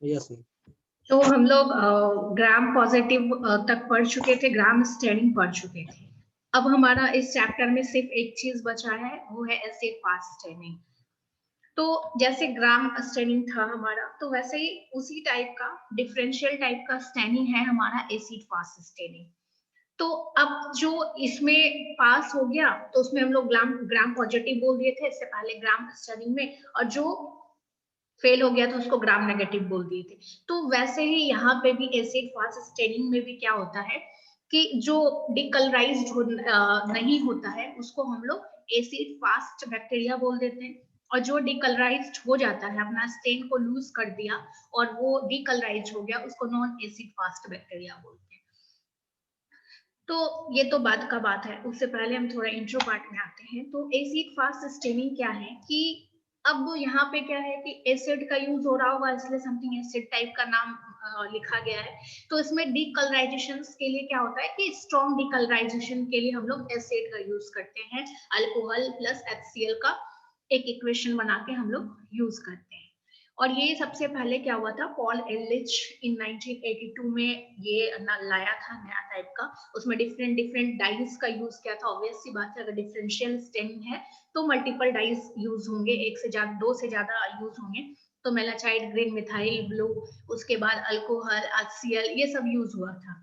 Yes ma'am. तो हम लोग ग्राम पॉजिटिव तक पढ़ चुके थे, ग्राम स्टेनिंग पढ़ चुके थे। अब हमारा इस चैप्टर में सिर्फ एक चीज बचा है, वो है एसिड फास्ट स्टेनिंग। तो जैसे ग्राम स्टेनिंग था हमारा, तो वैसे ही उसी टाइप का डिफरेंशियल टाइप का स्टेनिंग है हमारा एसिड फास्ट स्टेनिंग। तो अब जो इसमें पास हो गया तो उसमें हम लोग ग्राम ग्राम पॉजिटिव बोल दिए थे इससे पहले ग्राम स्टेनिंग में, और जो फेल हो गया तो उसको ग्राम नेगेटिव बोल दिए थे। तो वैसे ही यहाँ पे भी एसिड फास्ट स्टेनिंग में भी क्या होता है कि जो डिकलराइज्ड नहीं होता है उसको हम लोग एसिड फास्ट बैक्टीरिया बोल देते हैं, और जो डिकलराइज्ड हो जाता है, अपना स्टेन को लूज कर दिया और वो डिकलराइज्ड हो गया, उसको नॉन एसिड फास्ट बैक्टीरिया बोलते हैं। तो ये तो बाद का बात है, उससे पहले हम थोड़ा इंट्रो पार्ट में आते हैं। तो एसिड फास्ट स्टेनिंग क्या है कि अब यहाँ पे क्या है कि एसिड का यूज हो रहा होगा, इसलिए समथिंग एसिड टाइप का नाम लिखा गया है। तो इसमें डीकलराइजेशन के लिए क्या होता है कि स्ट्रॉन्ग डीकलराइजेशन के लिए हम लोग एसिड का यूज करते हैं, अल्कोहल प्लस HCl का एक इक्वेशन बना के हम लोग यूज करते हैं। और ये सबसे पहले क्या हुआ था, पॉल एलिच इन 1982 में ये लाया था नया टाइप का। उसमें डिफरेंट डिफरेंट डाइज का यूज किया था। ऑब्वियस सी बात है, अगर डिफरेंशियल स्टेनिंग है तो मल्टीपल डाइज यूज होंगे, एक से ज्यादा, दो से ज्यादा यूज होंगे। तो मेलाचाइड, ग्रीन, मिथाइल ब्लू, उसके बाद अल्कोहल, HCl, ये सब यूज हुआ था।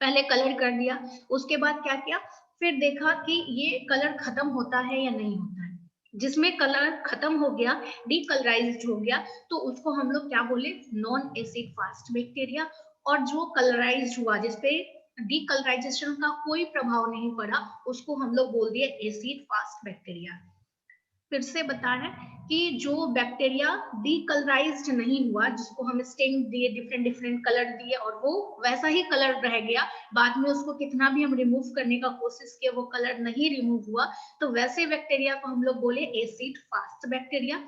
पहले कलर कर दिया, उसके बाद क्या किया, फिर देखा कि ये कलर खत्म होता है या नहीं होता है। जिसमें कलर खत्म हो गया, डीकलराइज्ड हो गया, तो उसको हम लोग क्या बोले, नॉन एसिड फास्ट बैक्टीरिया। और जो कलराइज्ड हुआ, जिसपे डीकलराइजेशन का कोई प्रभाव नहीं पड़ा, उसको हम लोग बोल दिए एसिड फास्ट बैक्टीरिया। फिर से बता रहे हैं कि जो बैक्टीरिया डीकलराइज्ड नहीं हुआ, जिसको हम स्टेन दिए, डिफरेंट डिफरेंट कलर दिए और वो वैसा ही कलर रह गया, बाद में उसको कितना भी हम रिमूव करने का कोशिश किए वो कलर नहीं रिमूव हुआ, तो वैसे बैक्टीरिया को हम लोग बोले एसिड फास्ट बैक्टीरिया।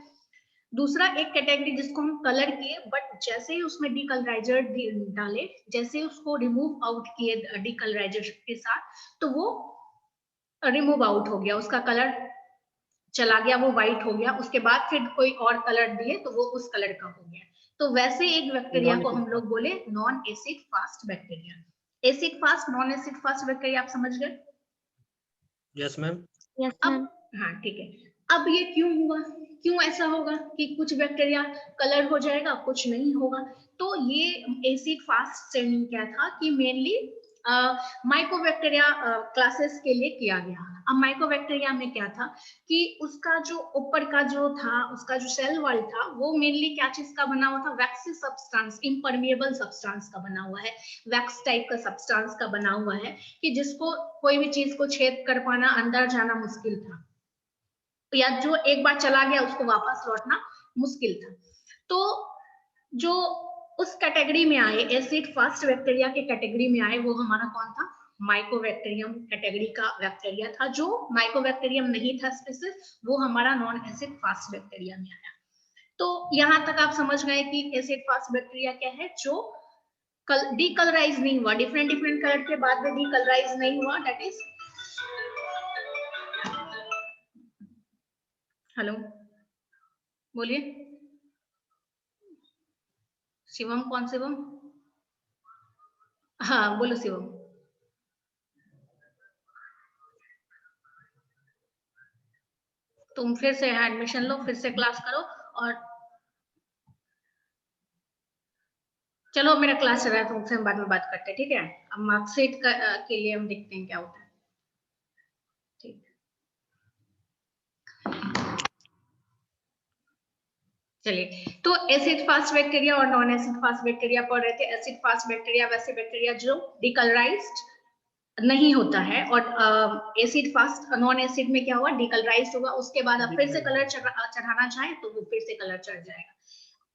दूसरा एक कैटेगरी जिसको हम कलर किए, बट जैसे ही उसमें डीकलराइजर डाले, जैसे उसको रिमूव आउट किए डीकलराइजर के साथ, तो वो रिमूव आउट हो गया, उसका कलर चला गया, वो व्हाइट हो गया। उसके बाद फिर कोई और कलर दिए तो वो उस कलर का हो गया। तो वैसे एक बैक्टीरिया नॉन को एसिड हम लोग बोले non acid fast bacteria. Acid fast, non acid fast bacteria आप समझ गए? Yes ma'am. यस अब मैम। हाँ ठीक है। अब ये क्यों हुआ, क्यों ऐसा होगा कि कुछ बैक्टीरिया कलर हो जाएगा, कुछ नहीं होगा? तो ये एसिड फास्ट स्टेनिंग क्या था कि मेनली माइकोबैक्टीरिया क्लासेस के लिए किया गया। अब माइकोबैक्टीरिया में क्या था कि उसका जो ऊपर का जो था, उसका जो सेल वॉल था, वो मेनली क्या चीज का बना हुआ था, वैक्सी सब्सटेंस, इम्परमिएबल सब्सटेंस का बना हुआ है, वैक्स टाइप का सब्सटेंस का बना हुआ है, कि जिसको कोई भी चीज को छेद कर पाना, अंदर जाना मुश्किल था, या जो एक बार चला गया उसको वापस लौटना मुश्किल था। तो जो उस कैटेगरी में आए, एसिड फास्ट बैक्टीरिया के कैटेगरी में आए, वो हमारा कौन था, माइकोबैक्टीरियम कैटेगरी का बैक्टीरिया था। जो माइकोबैक्टीरियम नहीं था स्पीसीज, वो हमारा नॉन एसिड फास्ट बैक्टीरिया में आया। तो यहां तक आप समझ गए कि एसिड फास्ट बैक्टीरिया क्या है, जो डीकलराइज नहीं हुआ, डिफरेंट डिफरेंट कलर के बाद में डीकलराइज नहीं हुआ, दैट इज, हेलो बोलिए, शिवम, कौन शिवम? हाँ बोलो शिवम। तुम फिर से एडमिशन लो, फिर से क्लास करो, और चलो मेरा क्लास चल रहा है, तुमसे हम बाद में बात करते हैं, ठीक है? अब मार्कशीट के लिए हम देखते हैं क्या होता है, ठीक। चलिए, तो एसिड फास्ट बैक्टीरिया और नॉन एसिड फास्ट बैक्टीरिया पढ़ रहे थे। एसिड फास्ट बैक्टीरिया वैसे बैक्टीरिया जो डिकलराइज्ड नहीं होता है, और एसिड फास्ट, नॉन एसिड में क्या हुआ, डिकलराइज्ड होगा, उसके बाद आप फिर से कलर चढ़ाना चाहें तो वो फिर से कलर चढ़ जाएगा।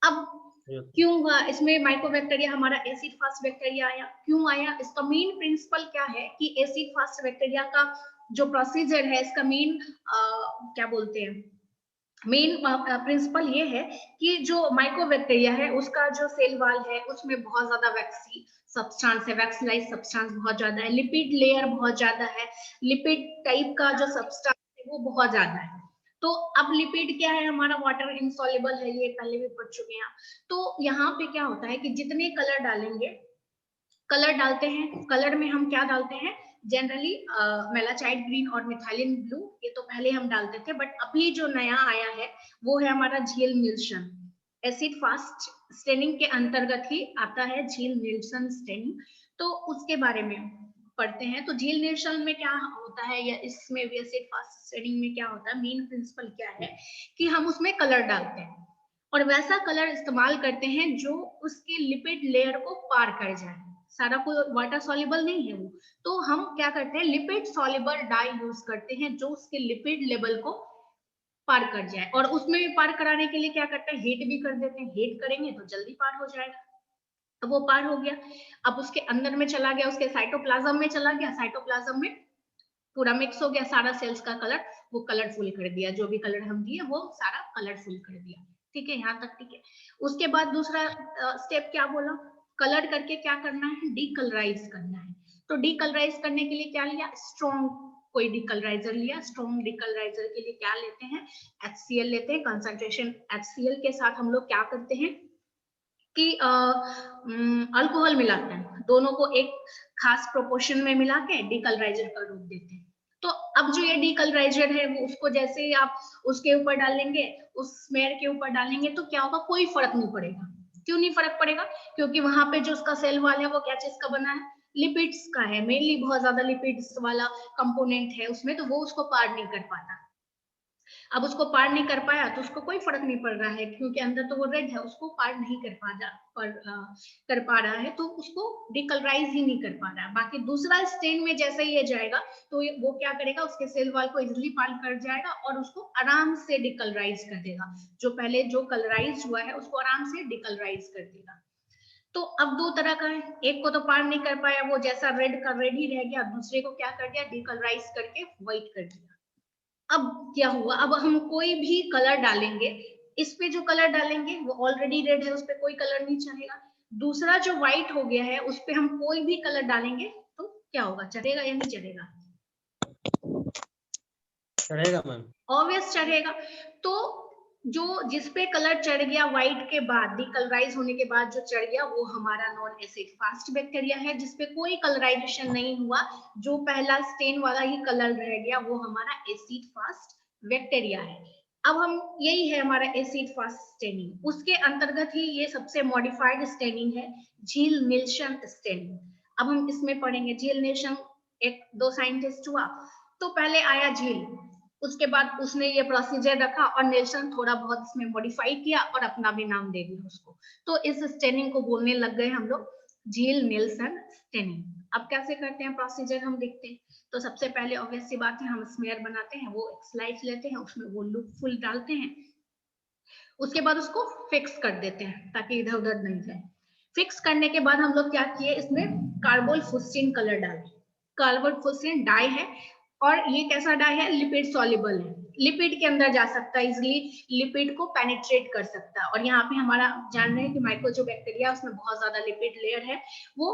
अब क्यों हुआ इसमें माइकोबैक्टीरिया हमारा एसिड फास्ट बैक्टीरिया आया, क्यों आया? इसका मेन प्रिंसिपल क्या है कि एसिड फास्ट बैक्टीरिया का जो प्रोसीजर है, इसका मेन क्या बोलते हैं, मेन प्रिंसिपल ये है कि जो माइकोबैक्टीरिया है उसका जो सेल वाल है उसमें बहुत ज्यादा वैक्सी सब्सटेंस है, वैक्सीलाइज सब्सटेंस बहुत ज्यादा है, लिपिड लेयर बहुत ज्यादा है, लिपिड टाइप का जो सब्सटेंस है वो बहुत ज्यादा है। तो अब लिपिड क्या है हमारा, वाटर इनसॉल्युबल है, ये पहले भी पढ़ चुके हैं। तो यहाँ पे क्या होता है कि जितने कलर डालेंगे, कलर डालते हैं, कलर में हम क्या डालते हैं जनरली, मेलाचाइट ग्रीन और मिथाइलिन ब्लू, ये तो पहले हम डालते थे, बट अभी जो नया आया है वो है हमारा झील निल्सन एसिड फास्ट स्टेनिंग के अंतर्गत ही आता है झील निल्सन स्टेनिंग। तो उसके बारे में पढ़ते हैं। तो झील निल्सन में क्या होता है, या इसमें भी एसिड फास्ट स्टेनिंग में क्या होता है, मेन प्रिंसिपल क्या है कि हम उसमें कलर डालते हैं और वैसा कलर इस्तेमाल करते हैं जो उसके लिपिड लेयर को पार कर जाए। सारा कोई वाटर सॉल्युबल नहीं है वो, तो हम क्या करते हैं, लिपिड सॉल्युबल डाई यूज करते हैं जो उसके लिपिड लेवल को पार कर जाए। और उसमें भी पार कराने के लिए क्या करते हैं, हीट भी कर देते हैं, हीट करेंगे तो जल्दी पार हो जाएगा। अब वो पार हो गया, अब उसके अंदर में चला गया, उसके साइटोप्लाज्म में चला गया, साइटोप्लाज्म में पूरा मिक्स हो गया सारा सेल्स का कलर, वो कलरफुल कर दिया, जो भी कलर हम दिए वो सारा कलरफुल कर दिया। ठीक है, यहाँ तक ठीक है। उसके बाद दूसरा स्टेप क्या बोला, कलर करके क्या करना है, डीकलराइज करना है। तो डीकलराइज करने के लिए क्या लिया, स्ट्रॉन्ग कोई डीकलराइजर लिया। स्ट्रॉन्ग डीकलराइजर के लिए क्या लेते हैं, HCl लेते हैं। कंसंट्रेशन HCl के साथ हम लोग क्या करते हैं कि अल्कोहल मिलाते हैं, दोनों को एक खास प्रोपोर्शन में मिला के डीकलराइजर का रूप देते हैं। तो अब जो ये डीकलराइजर है वो उसको जैसे ही आप उसके ऊपर डालेंगे, उस स्मेयर के ऊपर डालेंगे तो क्या होगा, कोई फर्क नहीं पड़ेगा। क्यों नहीं फर्क पड़ेगा, क्योंकि वहां पे जो उसका सेल वाल है वो क्या चीज का बना है, लिपिड्स का है, मेनली बहुत ज्यादा लिपिड्स वाला कंपोनेंट है उसमें, तो वो उसको पार नहीं कर पाता। अब उसको पार नहीं कर पाया तो उसको कोई फर्क नहीं पड़ रहा है, क्योंकि अंदर तो वो रेड है, उसको पार नहीं कर कर पा रहा है, तो उसको डिकलराइज ही नहीं कर पा रहा है। बाकी दूसरा स्टेन में जैसे ही ये जाएगा तो वो क्या करेगा, उसके सेल वॉल को इजिली पार कर जाएगा और उसको आराम से डिकलराइज कर देगा। जो पहले जो कलराइज हुआ है उसको आराम से डिकलराइज कर देगा। तो अब दो तरह का है, एक को तो पार नहीं कर पाया, वो जैसा रेड का रेड ही रह गया, दूसरे को क्या कर दिया, डिकलराइज करके व्हाइट कर दिया। अब क्या हुआ, अब हम कोई भी कलर डालेंगे, इस पे जो कलर डालेंगे वो ऑलरेडी रेड है, उस पे कोई कलर नहीं चलेगा। दूसरा जो व्हाइट हो गया है उस पे हम कोई भी कलर डालेंगे तो क्या होगा, चढ़ेगा या नहीं चढ़ेगा, चढ़ेगा मैम। ऑब्वियस चढ़ेगा। तो जो जिस पे कलर चढ़ गया व्हाइट के बाद, डिकलराइज होने के बाद जो चढ़ गया वो हमारा नॉन एसिड फास्ट बैक्टीरिया है, जिसपे कोई कलराइजेशन नहीं हुआ, जो पहला स्टेन वाला ही कलर रह गया वो हमारा एसिड फास्ट बैक्टीरिया है। अब हम यही है हमारा एसिड फास्ट स्टेनिंग, उसके अंतर्गत ही ये सबसे मॉडिफाइड स्टेनिंग है, झील निल्सन स्टेनिंग। अब हम इसमें पढ़ेंगे झील निल्सन, एक दो साइंटिस्ट हुआ, तो पहले आया झील, उसके बाद उसने ये प्रोसीजर रखा और नेल्सन थोड़ा बहुत इसमें मॉडिफाई किया और अपना भी नाम दे दिया उसको। तो इस स्टेनिंग को बोलने लग गए हम लोग झील निल्सन स्टेनिंग। अब कैसे करते हैं प्रोसीजर हम देखते हैं। तो सबसे पहले ऑब्वियस सी बात है, हम स्मेयर बनाते हैं, वो एक स्लाइस लेते हैं, उसमें वो लूप फुल डालते हैं, उसके बाद उसको फिक्स कर देते हैं ताकि इधर उधर नहीं जाए। फिक्स करने के बाद हम लोग क्या किए, इसमें कार्बोल फुस्टीन कलर डाले। कार्बोल फुस्टीन डाई है और ये कैसा डाई है, लिपिड सॉल्युबल है, लिपिड के अंदर जा सकता है, इजिली लिपिड को पेनिट्रेट कर सकता है। और यहाँ पे हमारा जान रहे हैं कि माइक्रो जो बैक्टीरिया उसमें बहुत ज्यादा लिपिड लेयर है वो,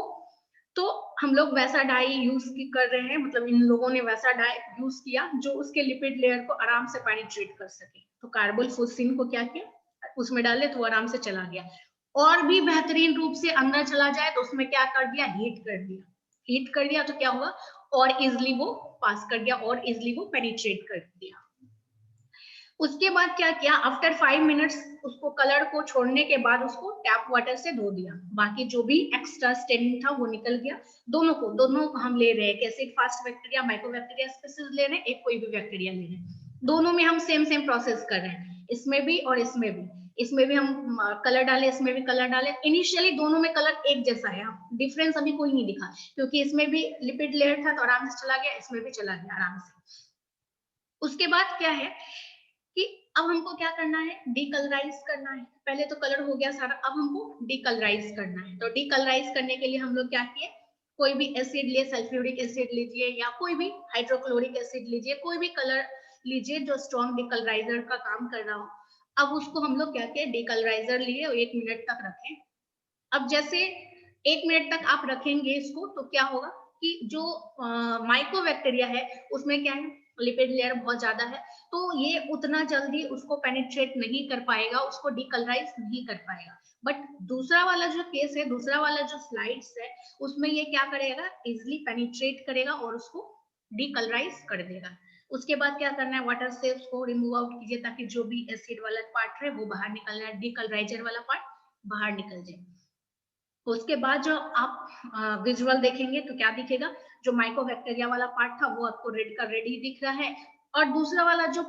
तो हम लोग वैसा डाई यूज कर रहे हैं, मतलब इन लोगों ने वैसा डाई यूज किया जो उसके लिपिड लेयर को आराम से पेनिट्रेट कर सके। तो कार्बोल फुस्टीन को क्या किया, उसमें डाले तो आराम से चला गया। और भी बेहतरीन रूप से अंदर चला जाए तो उसमें क्या कर दिया, हीट कर दिया। हीट कर दिया तो क्या हुआ, और इजिली वो पास कर गया, और इजिली वो पेनिट्रेट कर दिया। उसके बाद क्या किया, आफ्टर 5 मिनट्स उसको कलर को छोड़ने के बाद उसको टैप वाटर से धो दिया, बाकी जो भी एक्स्ट्रा स्टेनिंग था वो निकल गया। दोनों को हम ले रहे हैं, acid fast bacteria mycobacteria species ले रहे हैं, एक कोई भी बैक्टीरिया ले रहे हैं, दोनों में हम सेम प्रोसेस कर रहे हैं, इसमें भी और इसमें भी। इसमें भी हम कलर डाले, इसमें भी कलर डाले। इनिशियली दोनों में कलर एक जैसा है, डिफरेंस अभी कोई नहीं दिखा, क्योंकि इसमें भी लिपिड लेयर था तो आराम से चला गया, इसमें भी चला गया आराम से। उसके बाद क्या है कि अब हमको क्या करना है, डीकलराइज करना है। पहले तो कलर हो गया सारा, अब हमको डीकलराइज करना है। तो डीकलराइज करने के लिए हम लोग क्या किए, कोई भी एसिड लिए, सल्फ्यूरिक एसिड लीजिए या कोई भी हाइड्रोक्लोरिक एसिड लीजिए, कोई भी कलर लीजिए जो स्ट्रॉन्ग डीकलराइजर का काम कर रहा हो। अब उसको हम लोग क्या किए, डीकलराइजर लिए और 1 मिनट तक रखें। अब जैसे 1 मिनट तक आप रखेंगे इसको तो क्या होगा कि जो माइक्रोबैक्टीरिया है उसमें क्या है, लिपिड लेयर बहुत ज्यादा है, तो ये उतना जल्दी उसको पेनिट्रेट नहीं कर पाएगा, उसको डीकलराइज नहीं कर पाएगा। बट दूसरा वाला जो केस है, दूसरा वाला जो स्लाइड्स है, उसमें ये क्या करेगा, इजिली पेनिट्रेट करेगा और उसको डीकलराइज कर देगा। उसके बाद क्या करना है, वाटर से उसको रिमूव आउट कीजिए ताकि जो भी एसिड वाला पार्ट है वो बाहर निकल जाए, डीकलराइजर वाला पार्ट बाहर निकल जाए। उसके बाद जो आप विजुअल देखेंगे तो क्या दिखेगा, जो माइकोबैक्टीरिया वाला पार्ट था वो आपको रेड का रेड ही दिख रहा है, और दूसरा वाला जो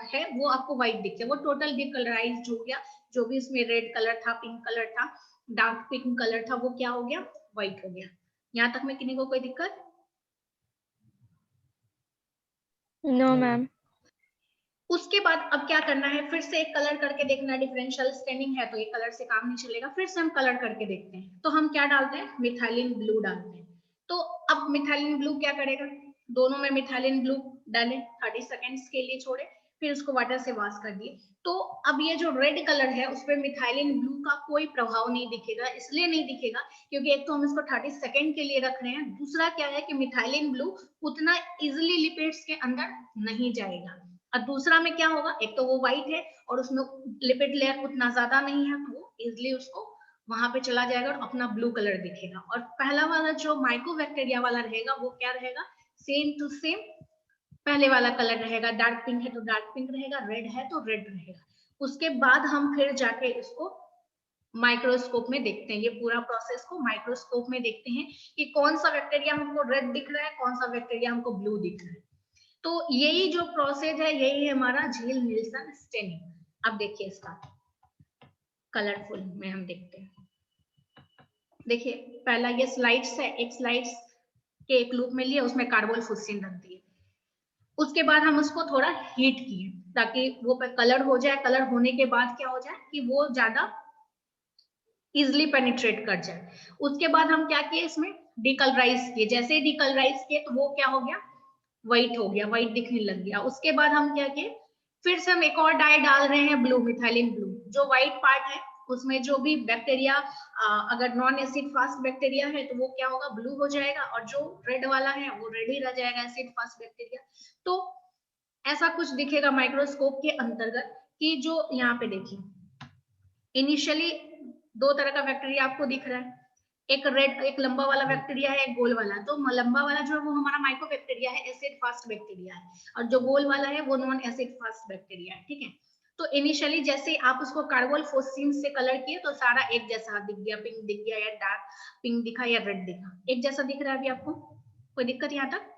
है वो आपको व्हाइट दिख रहा है, वो टोटल डिकलराइज्ड हो गया। जो भी इसमें रेड कलर था, पिंक कलर था, डार्क पिंक कलर था, वो क्या हो गया, व्हाइट हो गया। यहाँ तक में किसी को कोई दिक्कत? No ma'am. उसके बाद अब क्या करना है, फिर से एक कलर करके देखना, डिफरेंशियल स्टेनिंग है तो एक कलर से काम नहीं चलेगा, फिर से हम कलर करके देखते हैं। तो हम क्या डालते हैं, मिथाइलिन ब्लू डालते हैं। तो अब मिथाइलिन ब्लू क्या करेगा, दोनों में मिथाइलिन ब्लू डालें, 30 सेकेंड्स के लिए छोड़े, फिर उसको वाटर से वॉश कर दिए। तो अब ये जो रेड कलर है उस पर मिथाइलिन ब्लू का कोई प्रभाव नहीं दिखेगा। इसलिए नहीं दिखेगा क्योंकि एक तो हम इसको 30 सेकेंड के लिए रख रहे हैं, दूसरा क्या है कि मिथाइलिन ब्लू उतना इजिली लिपिड्स के अंदर नहीं जाएगा। और दूसरा में क्या होगा, एक तो वो व्हाइट है और उसमें लिपिड लेयर उतना ज्यादा नहीं है, तो वो इजिली उसको वहां पे चला जाएगा और अपना ब्लू कलर दिखेगा। और पहला वाला जो माइकोबैक्टीरिया वाला रहेगा वो क्या रहेगा, सेम टू सेम पहले वाला कलर रहेगा, डार्क पिंक है तो डार्क पिंक रहेगा, रेड है तो रेड रहेगा। उसके बाद हम फिर जाके इसको माइक्रोस्कोप में देखते हैं, ये पूरा प्रोसेस को माइक्रोस्कोप में देखते हैं कि कौन सा बैक्टीरिया हमको रेड दिख रहा है, कौन सा बैक्टीरिया हमको ब्लू दिख रहा है। तो यही जो प्रोसेस है, यही है हमारा झील निल्सन स्टेनिंग। अब देखिए इसका कलरफुल में हम देखते हैं। देखिए पहला ये स्लाइड्स है, एक स्लाइड्स के एक लूप में लिया, उसमें कार्बोल फुस्सिन रख दिए। उसके बाद हम उसको थोड़ा हीट किए ताकि वो कलर हो जाए। कलर होने के बाद क्या हो जाए कि वो ज्यादा इजिली पेनिट्रेट कर जाए। उसके बाद हम क्या किए, इसमें डीकलराइज किए। जैसे ही डीकलराइज किए तो वो क्या हो गया, व्हाइट हो गया, व्हाइट दिखने लग गया। उसके बाद हम क्या किए, फिर से हम एक और डाई डाल रहे हैं, ब्लू, मिथाइलिन ब्लू। जो व्हाइट पार्ट है उसमें जो भी बैक्टीरिया अगर नॉन एसिड फास्ट बैक्टीरिया है तो वो क्या होगा, ब्लू हो जाएगा, और जो रेड वाला है वो रेड ही रह जाएगा, एसिड फास्ट बैक्टीरिया। तो ऐसा कुछ दिखेगा माइक्रोस्कोप के अंतर्गत कि जो यहाँ पे देखिए, इनिशियली दो तरह का बैक्टीरिया आपको दिख रहा है, एक रेड, एक लंबा वाला बैक्टीरिया है, एक गोल वाला। तो लंबा वाला जो है वो हमारा माइकोबैक्टीरिया है, एसिड फास्ट बैक्टीरिया है, और जो गोल वाला है वो नॉन एसिड फास्ट बैक्टीरिया है। ठीक है, तो इनिशियली जैसे आप उसको कार्बोल फोस्फीन से कलर किए तो सारा एक जैसा दिख गया, पिंक दिख गया या डार्क पिंक दिखा या रेड दिखा, एक जैसा दिख रहा है। अभी आपको कोई दिक्कत यहाँ तक?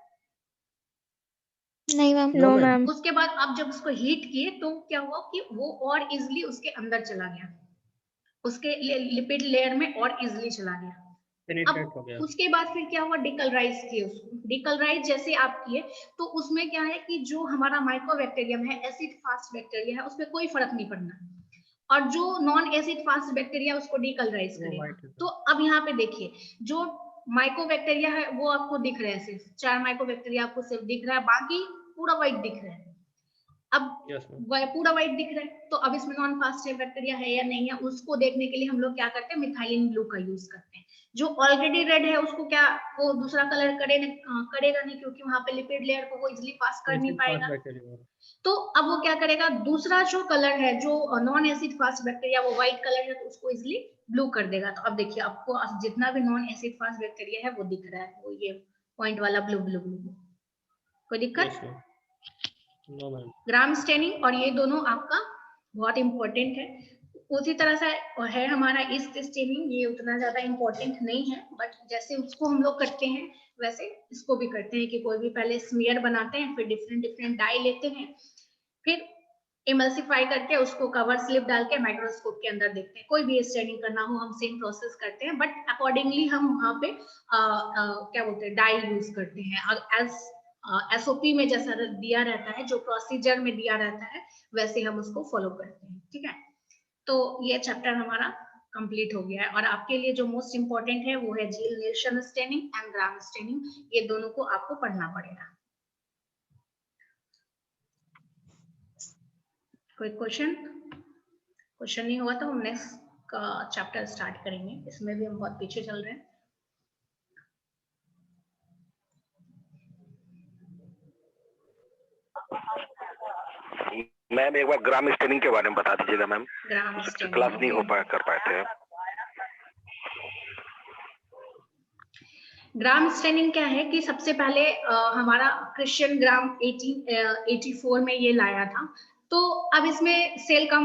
नहीं मैम। No ma'am. उसके बाद आप जब उसको हीट किए तो क्या हुआ कि वो और इजिली उसके अंदर चला गया, उसके लिपिड लेयर में और इजिली चला गया। पेनिट्रेट हो अब गया। उसके बाद फिर क्या हुआ, डिकलराइज किए उसको। डिकलराइज जैसे आप किए तो उसमें क्या है कि जो हमारा माइकोबैक्टीरियम है, एसिड फास्ट बैक्टीरिया है, उसमें कोई फर्क नहीं पड़ना, और जो नॉन एसिड फास्ट बैक्टीरिया उसको डिकलराइज करेगा। तो अब यहाँ पे देखिए, जो माइकोबैक्टीरिया है वो आपको दिख रहा है, सिर्फ 4 माइकोबैक्टीरिया आपको सिर्फ दिख रहा है, बाकी पूरा व्हाइट दिख रहा है। अब पूरा व्हाइट दिख रहा है, तो अब इसमें नॉन फास्ट बैक्टीरिया है या नहीं है, उसको देखने के लिए हम लोग क्या करते हैं, मिथाइलिन ब्लू का यूज करते हैं। जो ऑलरेडी रेड है उसको क्या, वो दूसरा कलर करेगा नहीं, क्योंकि वहां पे लिपिड लेयर को वो इजिली पास कर नहीं पाएगा। तो अब वो क्या करेगा, दूसरा जो कलर है, जो नॉन एसिड फास्ट बैक्टीरिया, वो व्हाइट कलर है, तो उसको इजिली ब्लू कर देगा। तो अब देखिए आपको जितना भी नॉन एसिड फास्ट बैक्टीरिया है वो दिख रहा है, वो ये पॉइंट वाला ब्लू ब्लू ब्लू। कोई दिक्कत? ग्राम स्टेनिंग और ये दोनों आपका बहुत इंपॉर्टेंट है। उसी तरह से है हमारा ईस्ट स्टेनिंग, ये उतना ज्यादा इंपॉर्टेंट नहीं है, बट जैसे उसको हम लोग करते हैं वैसे इसको भी करते हैं कि कोई भी पहले स्मीयर बनाते हैं, फिर डिफरेंट डिफरेंट डाई लेते हैं, फिर इमल्सिफाई करके उसको कवर स्लिप डाल के माइक्रोस्कोप के अंदर देखते हैं। कोई भी स्टेनिंग करना हो हम सेम प्रोसेस करते हैं, बट अकॉर्डिंगली हम वहाँ पे क्या बोलते हैं, डाई यूज करते हैं। एज एसओपी में जैसा दिया रहता है, जो प्रोसीजर में दिया रहता है, वैसे हम उसको फॉलो करते हैं। ठीक है, तो ये चैप्टर हमारा कंप्लीट हो गया है, और आपके लिए जो मोस्ट इंपॉर्टेंट है वो है Ziehl Neelsen staining and gram staining. ये दोनों को आपको पढ़ना पड़ेगा। कोई क्वेश्चन नहीं हुआ तो हम नेक्स्ट का चैप्टर स्टार्ट करेंगे। इसमें भी हम बहुत पीछे चल रहे हैं। मैम एक बार ग्राम स्टेनिंग के बारे में बता दीजिएगा मैम, ग्राम क्लास नहीं हो पाया कर पाए थे। ग्राम स्टेनिंग क्या है कि सबसे पहले हमारा क्रिश्चियन ग्राम 1884 में ये लाया था। तो अब इसमें सेल का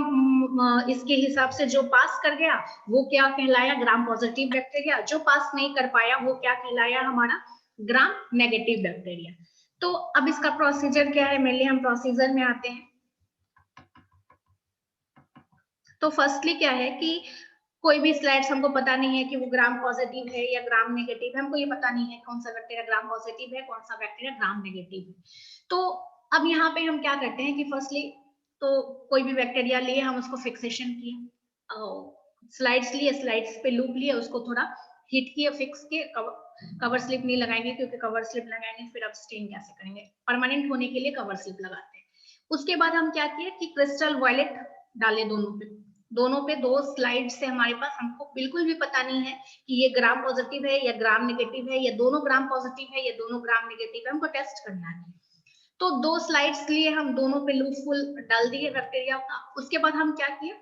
इसके हिसाब से जो पास कर गया वो क्या कहलाया, ग्राम पॉजिटिव बैक्टीरिया। जो पास नहीं कर पाया वो क्या कहलाया, हमारा ग्राम नेगेटिव बैक्टीरिया। तो अब इसका प्रोसीजर क्या है, मेनली हम प्रोसीजर में आते हैं। तो फर्स्टली क्या है कि कोई भी स्लाइड्स हमको पता नहीं है कि वो ग्राम पॉजिटिव है या ग्राम नेगेटिव है, हमको ये पता नहीं है कौन सा बैक्टीरिया ग्राम पॉजिटिव है, कौन सा बैक्टीरिया ग्राम नेगेटिव है। तो अब यहाँ पे हम क्या करते हैं कि फर्स्टली तो कोई भी बैक्टीरिया लिए, हम उसको फिक्सेशन किए, स्लाइड्स लिए, स्लाइड्स पे लूप लिए, उसको थोड़ा हिट किए, फिक्स किए। कवर स्लिप नहीं लगाएंगे क्योंकि कवर स्लिप लगाएंगे फिर आप स्टेन कैसे करेंगे, परमानेंट होने के लिए कवर स्लिप लगाते हैं। उसके बाद हम क्या किए कि क्रिस्टल वॉयलेट डाले दोनों पे 2 स्लाइड से हमारे पास, हमको बिल्कुल भी पता नहीं है कि ये ग्राम पॉजिटिव है या ग्राम नेगेटिव है या दोनों ग्राम पॉजिटिव है या दोनों ग्राम नेगेटिव है, हमको टेस्ट करना है। तो 2 स्लाइड्स लिए, हम दोनों पे लूप फुल डाल दिए बैक्टीरिया का। उसके बाद हम क्या किए,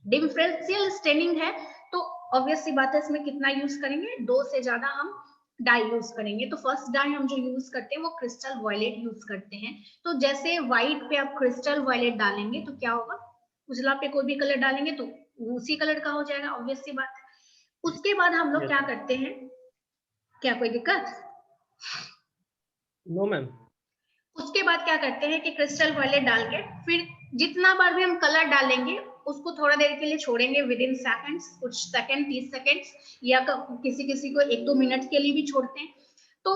डिफरेंशियल स्टेनिंग है तो ऑब्वियस सी बात है इसमें कितना यूज करेंगे, 2 से ज्यादा हम डाई यूज करेंगे। तो फर्स्ट डाई हम जो यूज करते हैं वो क्रिस्टल वॉयलेट यूज करते हैं। तो जैसे व्हाइट पे आप क्रिस्टल वॉयलेट डालेंगे तो क्या होगा, उजला पे कोई भी कलर डालेंगे तो उसी कलर का हो जाएगा, ऑब्वियस सी बात है। उसके बाद हम लोग क्या करते हैं, क्या कोई दिक्कत? No ma'am. उसके बाद क्या करते हैं कि क्रिस्टल वॉयलेट डाल के फिर जितना बार भी हम कलर डालेंगे उसको थोड़ा देर के लिए छोड़ेंगे, विद इन सेकेंड्स, कुछ सेकंड 30 सेकेंड्स या किसी किसी को 1-2 मिनट के लिए भी छोड़ते हैं। तो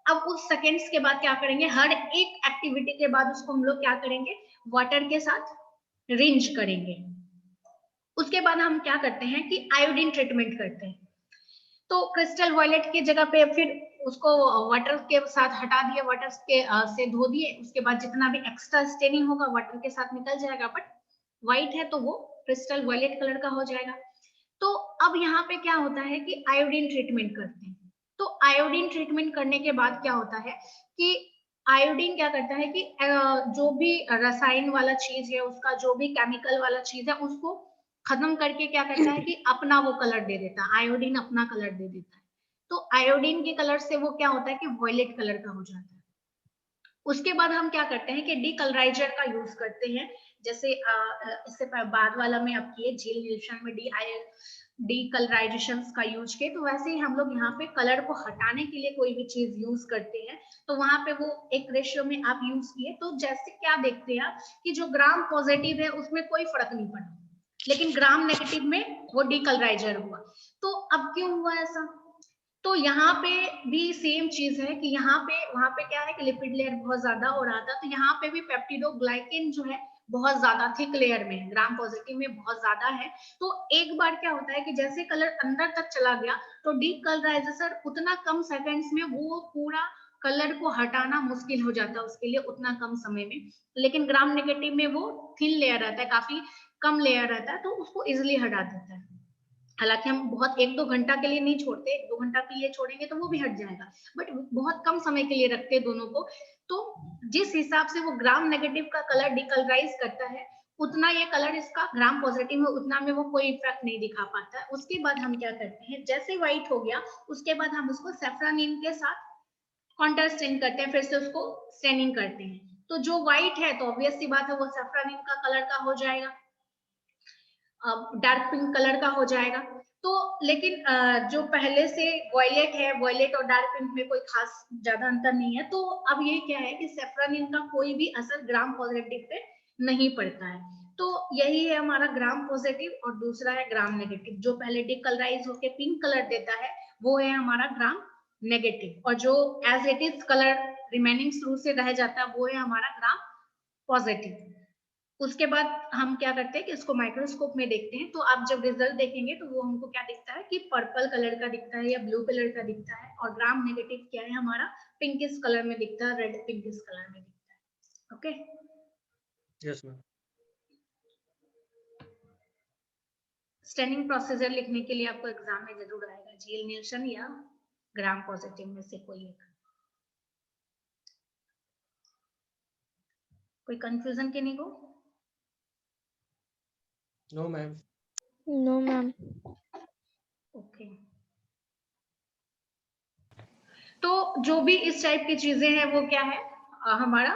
अब उस सेकेंड्स के बाद क्या करेंगे, हर एक एक्टिविटी के बाद उसको हम लोग क्या करेंगे, वाटर के साथ रिंज करेंगे। उसके बाद हम क्या करते हैं कि आयोडीन ट्रीटमेंट करते हैं। तो क्रिस्टल वॉयलेट की जगह पे फिर उसको वाटर के साथ हटा दिए, वाटर के से धो दिए। उसके बाद जितना भी एक्स्ट्रा स्टेनिंग होगा वाटर के साथ निकल जाएगा, बट व्हाइट है तो वो क्रिस्टल वॉयलेट कलर का हो जाएगा। तो अब यहाँ पे क्या होता है कि आयोडीन ट्रीटमेंट करते हैं। तो आयोडीन ट्रीटमेंट करने के बाद क्या होता है कि आयोडीन क्या करता है कि जो भी रसायन वाला चीज है, उसका जो भी केमिकल वाला चीज है, उसको खत्म करके क्या करता है कि अपना वो कलर दे देता है, आयोडीन अपना कलर दे देता है। तो आयोडीन के कलर से वो क्या होता है कि वॉयलेट कलर का हो जाता है। उसके बाद हम क्या करते हैं कि डीकलराइजर का यूज करते हैं। जैसे इससे बाद वाला में अब किए झील निरीक्षण में डीकलराइजेशन का यूज किए, तो वैसे ही हम लोग यहाँ पे कलर को हटाने के लिए कोई भी चीज यूज करते हैं तो वहां पे वो एक रेशियो में आप यूज किए। तो जैसे क्या देखते हैं आप कि जो ग्राम पॉजिटिव है उसमें कोई फर्क नहीं पड़ा, लेकिन ग्राम नेगेटिव में वो डीकलराइजर हुआ। तो अब क्यों हुआ ऐसा, तो यहाँ पे भी सेम चीज है कि यहाँ पे वहां पे क्या है कि लिपिड लेयर बहुत ज्यादा हो रहा था, तो यहाँ पे भी पेप्टिडोग्लाइकेन जो है बहुत ज्यादा थिक लेयर में है, ग्राम पॉजिटिव में बहुत ज्यादा है। तो एक बार क्या होता है कि जैसे कलर अंदर तक चला गया तो डीकलराइजेशन उतना कम सेकंड्स में वो पूरा कलर को हटाना मुश्किल हो जाता है उसके लिए उतना कम समय में। लेकिन ग्राम नेगेटिव में वो थिन लेयर रहता है, काफी कम लेयर रहता है, तो उसको इजिली हटा देता है। हालांकि हम बहुत 1-2 घंटा के लिए नहीं छोड़ते, 1-2 घंटा के लिए छोड़ेंगे तो वो भी हट जाएगा, बट बहुत कम समय के लिए रखते हैं दोनों को। तो जिस हिसाब से वो ग्राम नेगेटिव का कलर डिकलराइज करता है उतना ये कलर इसका ग्राम पॉजिटिव में उतना में वो कोई इफेक्ट नहीं दिखा पाता है। उसके बाद हम क्या करते हैं, जैसे व्हाइट हो गया उसके बाद हम उसको सेफ्रानिन के साथ कॉन्ट्रास्ट स्टेन करते हैं, फिर से उसको स्टेनिंग करते हैं। तो जो व्हाइट है तो ऑब्वियस सी बात है वो सेफ्रानिन का कलर का हो जाएगा, डार्क पिंक कलर का हो जाएगा। तो लेकिन जो पहले से वॉयलेट है, वॉयलेट और डार्क पिंक में कोई खास ज्यादा अंतर नहीं है। तो अब ये क्या है कि सेफ्रानिन का कोई भी असर ग्राम पॉजिटिव पे नहीं पड़ता है। तो यही है हमारा ग्राम पॉजिटिव और दूसरा है ग्राम नेगेटिव। जो पहले डिकलराइज होके पिंक कलर देता है वो है हमारा ग्राम नेगेटिव, और जो as it is colour remaining शुरू से रह जाता है वो है हमारा ग्राम पॉजिटिव। उसके बाद हम क्या करते हैं कि इसको माइक्रोस्कोप में देखते हैं। तो आप जब रिजल्ट देखेंगे तो वो हमको क्या दिखता है कि पर्पल कलर का दिखता है या ब्लू कलर का दिखता है, और ग्राम नेगेटिव क्या है हमारा पिंकिश कलर में दिखता है, रेड पिंकिश कलर में दिखता है। Okay, yes ma'am. Staining procedure लिखने के लिए आपको एग्जाम में जरूर आएगा, झील निल्सन या ग्राम पॉजिटिव में से कोई एक। कोई कंफ्यूजन के नहीं को? No, ma'am. No, ma'am. Okay, तो जो भी इस टाइप की चीजें हैं वो क्या है, हमारा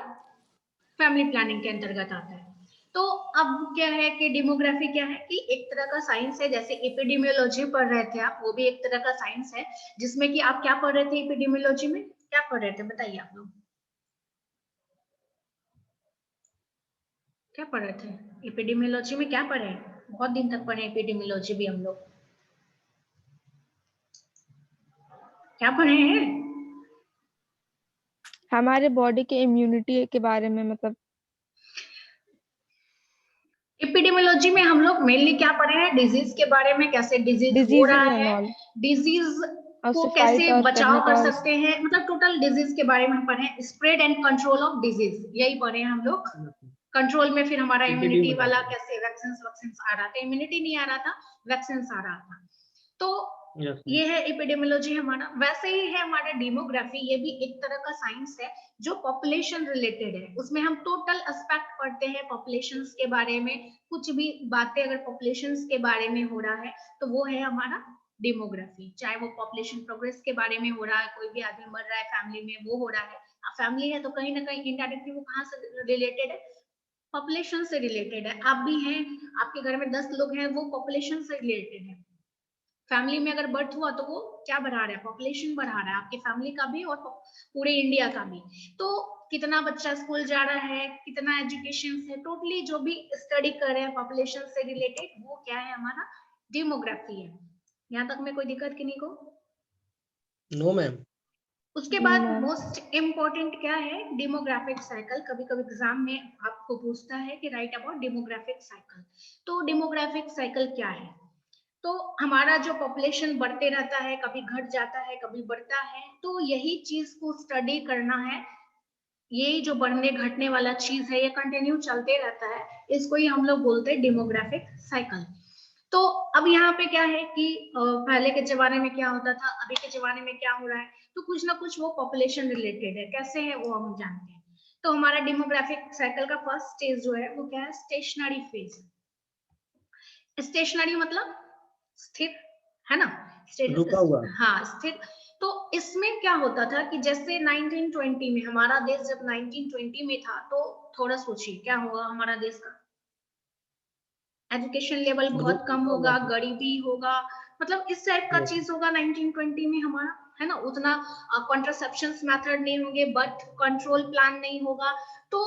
फैमिली प्लानिंग के अंतर्गत आता है। तो अब क्या है कि डेमोग्राफी क्या है कि एक तरह का साइंस है, जैसे एपिडेमियोलॉजी पढ़ रहे थे आप, वो भी एक तरह का साइंस है, जिसमें कि आप क्या पढ़ रहे थे एपिडेमियोलॉजी में, क्या पढ़ रहे थे बताइए आप लोग, क्या पढ़ रहे थे एपिडेमियोलॉजी में, क्या पढ़े हैं? बहुत दिन तक पढ़े एपिडेमियोलॉजी भी हम लोग, क्या पढ़े हैं? हमारे बॉडी के इम्यूनिटी के बारे में, मतलब एपिडेमियोलॉजी में हम लोग मेनली क्या पढ़े हैं, डिजीज के बारे में, कैसे डिजीज हो डिजीजेस रहा एंड है, ऑल, डिजीज और को उससे कैसे फाइट और बचाव करने कर का। सकते हैं, मतलब टोटल डिजीज के बारे में हम पढ़े हैं, spread and control of disease, यही पढ़े हैं हम लोग। कंट्रोल में फिर हमारा इम्यूनिटी वाला कैसे वैक्सीन आ रहा था, इम्यूनिटी नहीं आ रहा था, वैक्सीन आ रहा था। तो ये है एपिडेमियोलॉजी हमारा। वैसे ही है हमारा डेमोग्राफी, ये भी एक तरह का साइंस है जो पॉपुलेशन रिलेटेड है, उसमें हम टोटल एस्पेक्ट पढ़ते हैं पॉपुलेशन के बारे में, कुछ भी बातें अगर पॉपुलेशन के बारे में हो रहा है तो वो है हमारा डेमोग्राफी, चाहे वो पॉपुलेशन प्रोग्रेस के बारे में हो रहा है, कोई भी आदमी मर रहा है फैमिली में, वो हो रहा है, फैमिली है तो कहीं ना कहीं इनडायरेक्टली वो कहाँ से रिलेटेड है, पॉपुलेशन से रिलेटेड है। आप भी हैं, आपके घर में 10 लोग हैं, वो पॉपुलेशन से रिलेटेड है। फैमिली में अगर बर्थ हुआ तो वो क्या बढ़ा रहा है, पॉपुलेशन बढ़ा रहा है, आपकी फैमिली का भी और पूरे इंडिया का भी। तो कितना बच्चा स्कूल जा रहा है, कितना एजुकेशन है, टोटली जो भी स्टडी कर रहे हैं पॉपुलेशन से रिलेटेड, वो क्या है हमारा डेमोग्राफी है। यहाँ तक में कोई दिक्कत किन्हीं को? No, ma'am. उसके No, बाद ma'am. मोस्ट इम्पोर्टेंट क्या है, डेमोग्राफिक साइकिल। कभी कभी एग्जाम में आपको पूछता है कि राइट अबाउट डेमोग्राफिक साइकिल। तो डेमोग्राफिक साइकिल क्या है, तो हमारा जो पॉपुलेशन बढ़ते रहता है, कभी घट जाता है कभी बढ़ता है, तो यही चीज को स्टडी करना है। ये जो बढ़ने घटने वाला चीज है ये कंटिन्यू चलते रहता है, इसको ही हम लोग बोलते हैं डेमोग्राफिक साइकिल। तो अब यहाँ पे क्या है कि पहले के जमाने में क्या होता था, अभी के जमाने में क्या हो रहा है, तो कुछ ना कुछ वो पॉपुलेशन रिलेटेड है, कैसे है वो हम जानते हैं। तो हमारा डेमोग्राफिक साइकिल का फर्स्ट स्टेज जो है वो क्या है, स्टेशनरी फेज। स्टेशनरी मतलब स्थिर, है ना, रुका हुआ। हाँ स्थिर। तो इसमें क्या होता था कि जैसे 1920 में, हमारा देश जब 1920 में था, तो थोड़ा सोचिए क्या होगा हमारा देश का, एजुकेशन लेवल बहुत कम होगा, गरीबी होगा, मतलब इस टाइप का चीज होगा 1920 में हमारा, है ना, उतना कॉन्ट्रासेप्शन मेथड नहीं होंगे, बर्थ कंट्रोल प्लान नहीं होगा, तो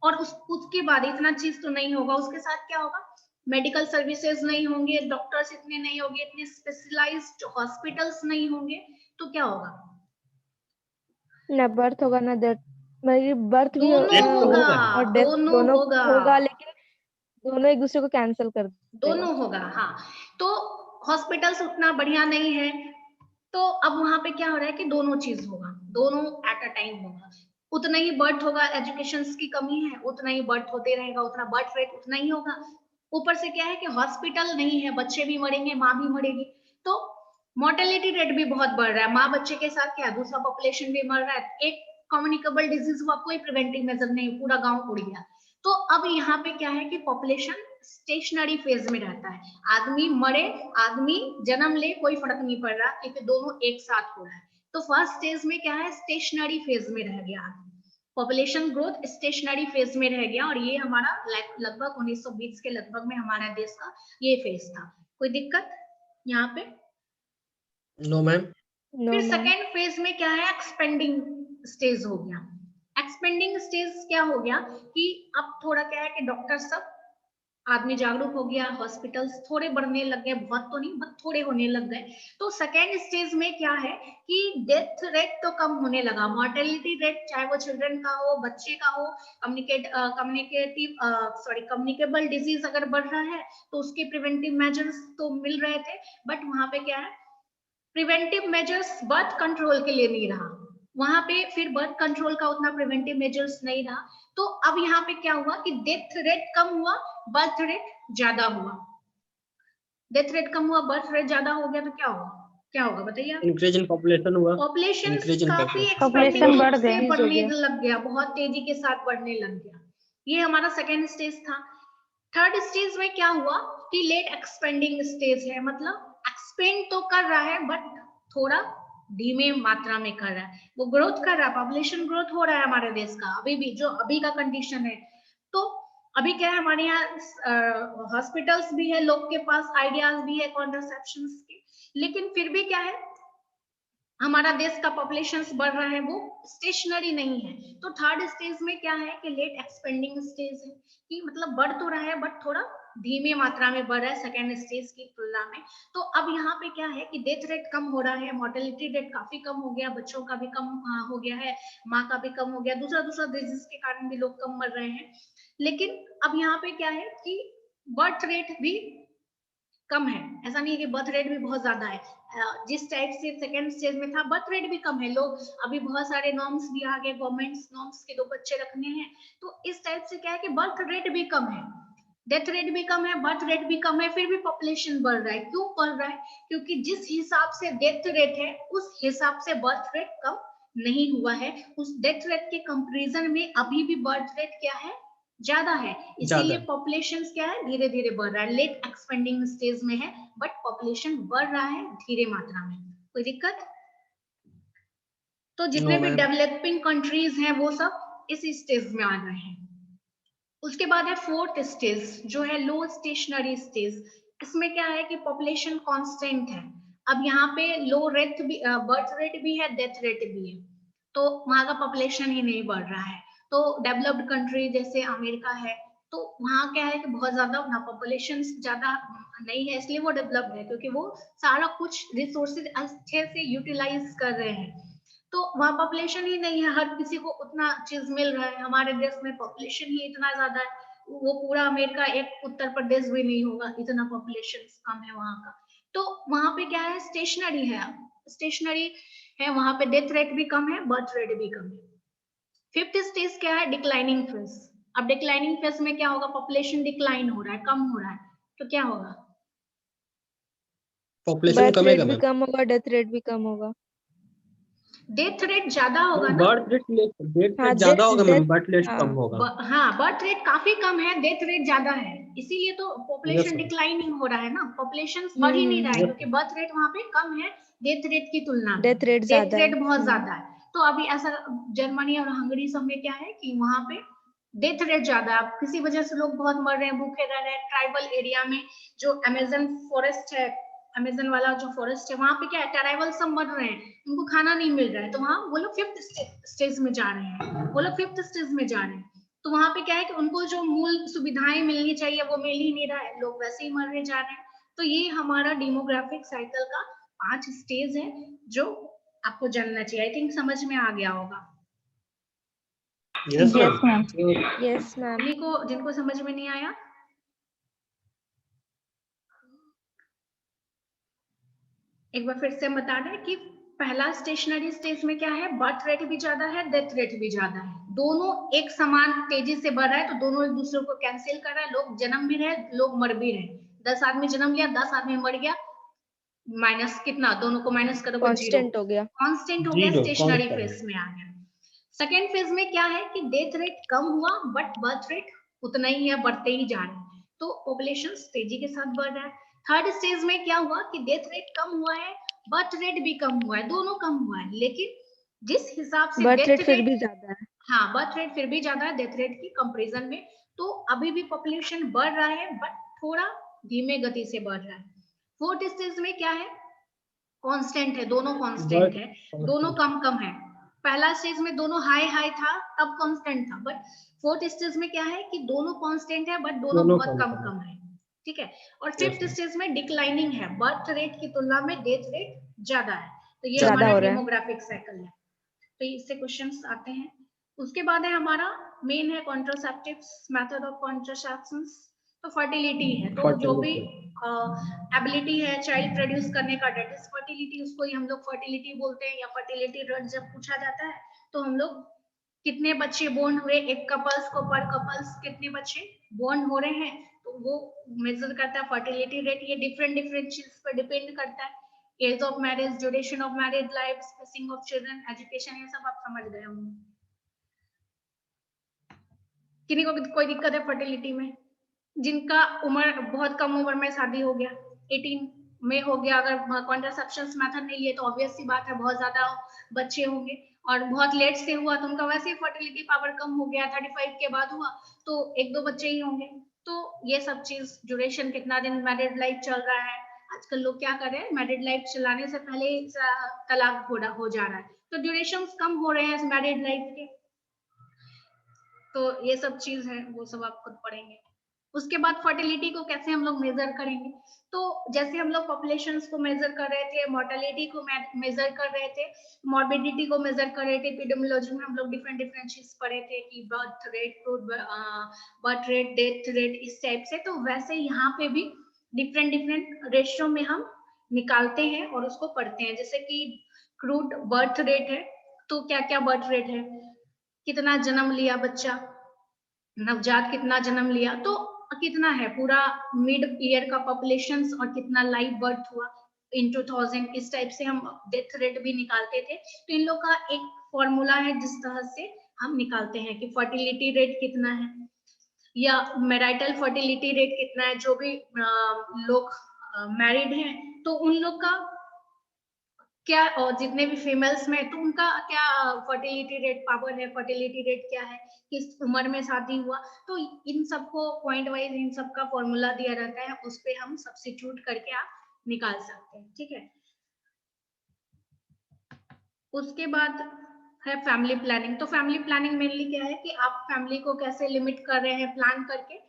और उसके बाद इतना चीज तो नहीं होगा, उसके साथ क्या होगा, मेडिकल सर्विसेज नहीं होंगे, डॉक्टर्स इतने नहीं होंगे, इतने स्पेशलाइज्ड हॉस्पिटल्स नहीं होंगे, तो क्या होगा, ना बर्थ होगा ना डेथ, मतलब बर्थ भी दोनों होगा, और डेथ दोनों होगा, लेकिन दोनों एक दूसरे को कैंसिल कर देगा। दोनों होगा, हाँ। तो हॉस्पिटल्स उतना बढ़िया नहीं है, तो अब वहां पे क्या हो रहा है कि दोनों चीज होगा, दोनों एट अ टाइम होगा, उतना ही बर्थ होगा, एजुकेशन की कमी है, उतना ही बर्थ होते रहेगा, उतना बर्थ रेट उतना ही होगा, ऊपर से क्या है कि हॉस्पिटल नहीं है, बच्चे भी मरेंगे, माँ भी मरेगी, तो मोर्टेलिटी रेट भी बहुत बढ़ रहा है, माँ बच्चे के साथ क्या दूसरा पॉपुलेशन भी मर रहा है, एक कम्युनिकेबल डिजीज हुआ, कोई प्रिवेंटिव मेजर नहीं, पूरा गांव उड़ गया। तो अब यहाँ पे क्या है कि पॉपुलेशन स्टेशनरी फेज में रहता है, आदमी मरे आदमी जन्म ले कोई फर्क नहीं पड़ रहा, क्योंकि दोनों एक साथ हो रहा है। तो फर्स्ट स्टेज में क्या है, स्टेशनरी फेज में रह गया, पॉपुलेशन ग्रोथ स्टेशनरी फेज में रह गया, और ये हमारा लगभग 1920 के लगभग में हमारा देश का ये फेज था। कोई दिक्कत यहाँ पे? No, ma'am. फिर सेकेंड फेज में क्या है, एक्सपेंडिंग स्टेज हो गया। एक्सपेंडिंग स्टेज क्या हो गया कि अब थोड़ा क्या है कि डॉक्टर सब आदमी जागरूक हो गया, हॉस्पिटल्स थोड़े बढ़ने लग गए, बहुत तो नहीं बट थोड़े होने लग गए। तो सेकेंड स्टेज में क्या है कि डेथ रेट तो कम होने लगा, मॉर्टेलिटी रेट चाहे वो चिल्ड्रन का हो, बच्चे का हो, कम्युनिकेबल डिजीज अगर बढ़ रहा है तो उसके प्रिवेंटिव मेजर्स तो मिल रहे थे, बट वहां पे क्या है, प्रिवेंटिव मेजर्स बर्थ कंट्रोल के लिए नहीं रहा, वहां पे फिर बर्थ कंट्रोल का उतना प्रिवेंटिव मेजर्स नहीं रहा। तो अब यहाँ पे क्या हुआ कि डेथ रेट कम हुआ, बर्थ रेट ज्यादा हुआ, डेथ रेट कम हुआ, बर्थ रेट ज्यादा हो गया, तो क्या होगा, क्या होगा बताइए? Increase in population हुआ। पॉपुलेशन Increase in काफी Population बढ़ से गया। बढ़ने लग गया, बहुत तेजी के साथ बढ़ने लग गया, ये हमारा सेकेंड स्टेज था। थर्ड स्टेज में क्या हुआ कि लेट एक्सपेंडिंग स्टेज है, मतलब एक्सपेंड तो कर रहा है बट थोड़ा धीमे मात्रा में कर रहा है। वो ग्रोथ कर रहा है, पॉपुलेशन ग्रोथ हो रहा है हमारे देश का अभी भी, जो अभी का कंडीशन है। तो अभी क्या है, हमारे यहाँ हॉस्पिटल्स भी है, लोग के पास आइडियाज भी है कॉन्ट्रासेप्शन के, लेकिन फिर भी क्या है, हमारा देश का पॉपुलेशन बढ़ रहा है, वो स्टेशनरी नहीं है। तो थर्ड स्टेज में क्या है कि लेट एक्सपेंडिंग स्टेज है, कि मतलब बढ़ तो रहा है बट थोड़ा धीमे मात्रा में बढ़ रहा है सेकेंड स्टेज की तुलना में। तो अब यहाँ पे क्या है कि डेथ रेट कम हो रहा है, मोर्टेलिटी रेट काफी कम हो गया, बच्चों का भी कम हो गया है, माँ का भी कम हो गया, दूसरा डिजीज के कारण भी लोग कम मर रहे हैं। लेकिन अब यहाँ पे क्या है कि बर्थ रेट भी कम है, ऐसा नहीं है कि बर्थ रेट भी बहुत ज्यादा है। जिस टाइप से सेकेंड स्टेज में था, बर्थ रेट भी कम है, लोग अभी बहुत सारे नॉर्म्स भी आ गए, गवर्नमेंट नॉर्म्स के 2 बच्चे रखने हैं, तो इस टाइप से क्या है कि बर्थ रेट भी कम है, डेथ रेट भी कम है, बर्थ रेट भी कम है, फिर भी पॉपुलेशन बढ़ रहा है। क्यों बढ़ रहा है? क्योंकि जिस हिसाब से डेथ रेट है उस हिसाब से बर्थ रेट कम नहीं हुआ है। उस डेथ रेट के कंपैरिजन में अभी भी बर्थ रेट क्या है, ज्यादा है, इसीलिए पॉपुलेशन क्या है, धीरे धीरे बढ़ रहा है, लेट एक्सपेंडिंग स्टेज में है बट पॉपुलेशन बढ़ रहा है धीरे मात्रा में। कोई दिक्कत? तो जितने भी डेवलपिंग कंट्रीज हैं वो सब इस स्टेज में आ रहे हैं। उसके बाद है फोर्थ स्टेज जो है लो स्टेशनरी स्टेज। इसमें क्या है कि पॉपुलेशन कांस्टेंट है। अब यहाँ पे लो रेट भी, बर्थ रेट भी है, डेथ रेट भी है, तो वहां का पॉपुलेशन ही नहीं बढ़ रहा है। तो डेवलप्ड कंट्री जैसे अमेरिका है, तो वहाँ क्या है कि बहुत ज्यादा पॉपुलेशन ज्यादा नहीं है, इसलिए वो डेवलप्ड है, क्योंकि वो सारा कुछ रिसोर्सेज अच्छे से यूटिलाइज कर रहे हैं। तो वहाँ पॉपुलेशन ही नहीं है, हर किसी को उतना चीज मिल रहा है। हमारे देश में पॉपुलेशन ही इतना ज्यादा है, वो पूरा अमेरिका एक उत्तर प्रदेश भी नहीं होगा, इतना पॉपुलेशन कम है वहाँ का। तो वहाँ पे क्या है, स्टेशनरी है वहाँ पे, डेथ रेट भी कम है, बर्थ रेट भी कम है। फिफ्थ स्टेज क्या है, डिक्लाइनिंग फेज। अब डिक्लाइनिंग फेज में क्या होगा, पॉपुलेशन डिक्लाइन हो रहा है, कम हो रहा है, तो क्या होगा, पॉपुलेशन बर्थ रेट कमेगा भी मैम। कम होगा, डेथ रेट भी कम होगा। डेथ रेट ज्यादा होगा ना। बर्थ रेट हाँ, ज्यादा होगा डेथ, मैम, बर्थ रेट हाँ कम होगा। हाँ, बर्थ रेट काफी कम है, डेथ रेट ज्यादा है, इसीलिए तो यस पॉपुलेशन मैम। डिक्लाइनिंग हो रहा है ना, पॉपुलेशन बढ़ ही नहीं रहा है, यस क्योंकि बर्थ रेट वहाँ पे कम है डेथ रेट की तुलना में, डेथ रेट डेथ ज्यादा है। रेट बहुत ज्यादा है। तो अभी ऐसा जर्मनी और हंगरी सब में क्या है कि वहाँ पे डेथ रेट ज्यादा है, किसी वजह से लोग बहुत मर रहे हैं, भूखे रह रहे हैं। ट्राइबल एरिया में जो अमेजन फॉरेस्ट है, अमेजन वाला जो फॉरेस्ट है, वहाँ पे क्या है, ट्राइबल सब मर रहे हैं, उनको खाना नहीं मिल रहा है, तो वहाँ वो लोग फिफ्थ स्टेज में जा रहे हैं, वो लोग फिफ्थ स्टेज में जा रहे हैं। तो वहां पे क्या है कि उनको जो मूल सुविधाएं मिलनी चाहिए वो मिल ही नहीं रहा है, लोग वैसे ही मरने जा रहे हैं। तो ये हमारा डेमोग्राफिक साइकिल का 5 स्टेज है जो आपको जानना चाहिए। आई थिंक समझ में आ गया होगा। Yes yes ma'am, ma'am. Yes ma'am. किन्हीं को जिनको समझ में नहीं आया, एक बार फिर से बता दें कि पहला स्टेशनरी स्टेज में क्या है, बर्थ रेट भी ज्यादा है, डेथ रेट भी ज्यादा है, दोनों एक समान तेजी से बढ़ रहा है, तो दोनों एक दूसरे को कैंसिल कर रहा है, लोग जन्म भी रहे, लोग मर भी रहे। 10 आदमी जन्म लिया, 10 आदमी मर गया, माइनस कितना, दोनों को माइनस करोगे, 0, कांस्टेंट हो गया। कांस्टेंट हो गया, जीरो स्टेशनरी फेज में आ गया। सेकेंड फेज में क्या है कि डेथ रेट कम हुआ बट बर्थ रेट उतना ही है, बढ़ते ही जा रहे हैं, तो पॉपुलेशन तेजी के साथ बढ़ रहा है। थर्ड स्टेज में क्या हुआ कि डेथ रेट कम हुआ है, बर्थ रेट भी कम हुआ है, दोनों कम हुआ है, लेकिन जिस हिसाब से बर्थ डेथ रेट फिर रेट, भी ज्यादा है। हाँ बर्थ रेट फिर भी ज्यादा है डेथ रेट की कंपैरिजन में, तो अभी भी पॉपुलेशन बढ़ रहा है बट थोड़ा धीमे गति से बढ़ रहा है। फोर्थ स्टेज में क्या है, कांस्टेंट है, दोनों कांस्टेंट है, दोनों कम कम है। पहला स्टेज में दोनों हाई हाई था, तब कांस्टेंट था, बट फोर्थ स्टेज में क्या है कि दोनों कांस्टेंट है बट दोनों बहुत कम कम है। ठीक है। और फिफ्थ स्टेज में डिक्लाइनिंग है, बर्थ रेट की तुलना में डेथ रेट ज्यादा है, तो ये ज्यादा हमारा हो रहा है। डेमोग्राफिक साइकिल है। तो इससे क्वेश्चंस आते हैं। उसके बाद है हमारा मेन है कॉन्ट्रासेप्टिव्स, मेथड ऑफ कॉन्ट्रासेप्शंस। तो फर्टिलिटी है, तो जो भी एबिलिटी है चाइल्ड प्रोड्यूस करने का, डेट इज फर्टिलिटी, उसको ही हम लोग फर्टिलिटी बोलते हैं, या फर्टिलिटी रेट जब पूछा जाता है तो हम लोग कितने बच्चे बोर्न हुए, एक कपल्स को पर कपल्स कितने बच्चे बोर्न हो रहे हैं, तो वो मेजर करता है फर्टिलिटी रेट। ये डिफरेंट डिफरेंट चीज पर डिपेंड करता है, age of marriage, duration of married life, spacing of children, education, ये सब आप समझ गए होंगे। किन्हीं को कोई दिक्कत है फर्टिलिटी में? जिनका उम्र बहुत कम उम्र में शादी हो गया, 18 में हो गया, अगर कॉन्ट्रासेप्शन मेथड नहीं लिए तो ऑब्वियस सी बात है बहुत ज्यादा बच्चे होंगे, और बहुत लेट से हुआ तो उनका वैसे ही फर्टिलिटी पावर कम हो गया, 35 के बाद हुआ तो 1-2 बच्चे ही होंगे। तो ये सब चीज, ड्यूरेशन कितना दिन मैरिड लाइफ चल रहा है, आजकल लोग क्या कर रहे हैं, मैरिड लाइफ चलाने से पहले तलाक हो जा रहा है, तो ड्यूरेशन कम हो रहे हैं मैरिड लाइफ के। तो ये सब चीज है, वो सब आप खुद पढ़ेंगे। उसके बाद फर्टिलिटी को कैसे हम लोग मेजर करेंगे, तो जैसे हम लोग पॉपुलेशंस को मेजर कर रहे थे, मोर्टेलिटी को मेजर कर रहे थे, मॉर्बिडिटी को मेजर कर रहे थे, एपिडेमियोलॉजी में हम लोग डिफरेंट चीज पढ़े थे कि बर्थ रेट, डेथ रेट, इस टाइप से। तो वैसे यहाँ पे भी डिफरेंट रेशियो में हम निकालते हैं और उसको पढ़ते हैं। जैसे कि क्रूड बर्थ रेट है, तो क्या क्या बर्थ रेट है, कितना जन्म लिया बच्चा, नवजात कितना जन्म लिया, तो कितना है पूरा मिड ईयर का पॉपुलेशन, और कितना लाइव बर्थ हुआ इन 2000, इस टाइप से हम डेथ रेट भी निकालते थे। तो इन लोग का एक फॉर्मूला है जिस तरह से हम निकालते हैं कि फर्टिलिटी रेट कितना है या मैरिटल फर्टिलिटी रेट कितना है, जो भी लोग मैरिड हैं तो उन लोग का क्या, और जितने भी फीमेल्स में तो उनका क्या फर्टिलिटी रेट पावर है, फर्टिलिटी रेट क्या है, किस उम्र में शादी हुआ, तो इन सबको पॉइंट वाइज इन सब का फॉर्मूला दिया रहता है, उस पे हम सब्स्टिट्यूट करके आप निकाल सकते हैं, ठीक है। उसके बाद है फैमिली प्लानिंग। तो फैमिली प्लानिंग मेनली क्या है कि आप फैमिली को कैसे लिमिट कर रहे हैं, प्लान करके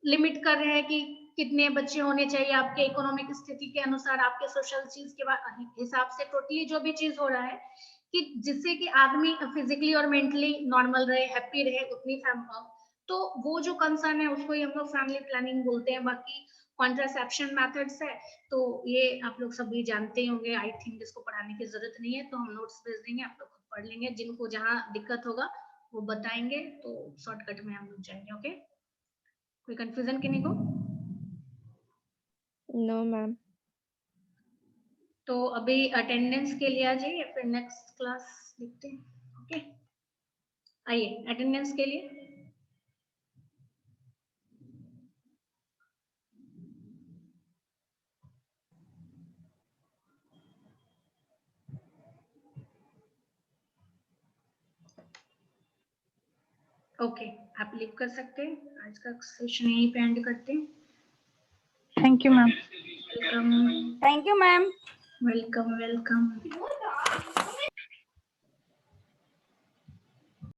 लिमिट कर रहे हैं कि कितने बच्चे होने चाहिए आपके इकोनॉमिक स्थिति के अनुसार, आपके सोशल चीज के हिसाब से, टोटली जो भी चीज हो रहा है कि जिससे कि आदमी फिजिकली और मेंटली नॉर्मल रहे, हैप्पी रहे, उतनी तो वो जो कंसर्न है उसको ही हम लोग फैमिली प्लानिंग बोलते हैं। बाकी कॉन्ट्रासेप्शन मेथड्स है तो ये आप लोग सभी जानते ही होंगे, आई थिंक इसको पढ़ाने की जरूरत नहीं है, तो हम नोट्स भेज देंगे, आप लोग खुद पढ़ लेंगे, जिनको जहाँ दिक्कत होगा वो बताएंगे, तो शॉर्टकट में हम लोग जाएंगे। ओके, कोई कंफ्यूजन किन्हीं को? No ma'am. तो अभी अटेंडेंस के लिए आ जाइए, फिर नेक्स्ट क्लास देखते हैं। ओके, आइए अटेंडेंस के लिए। ओके, आप लीव कर सकते हैं, आज का सेशन यहीं पे एंड करते हैं। Thank you ma'am. Welcome. Thank you ma'am. Welcome.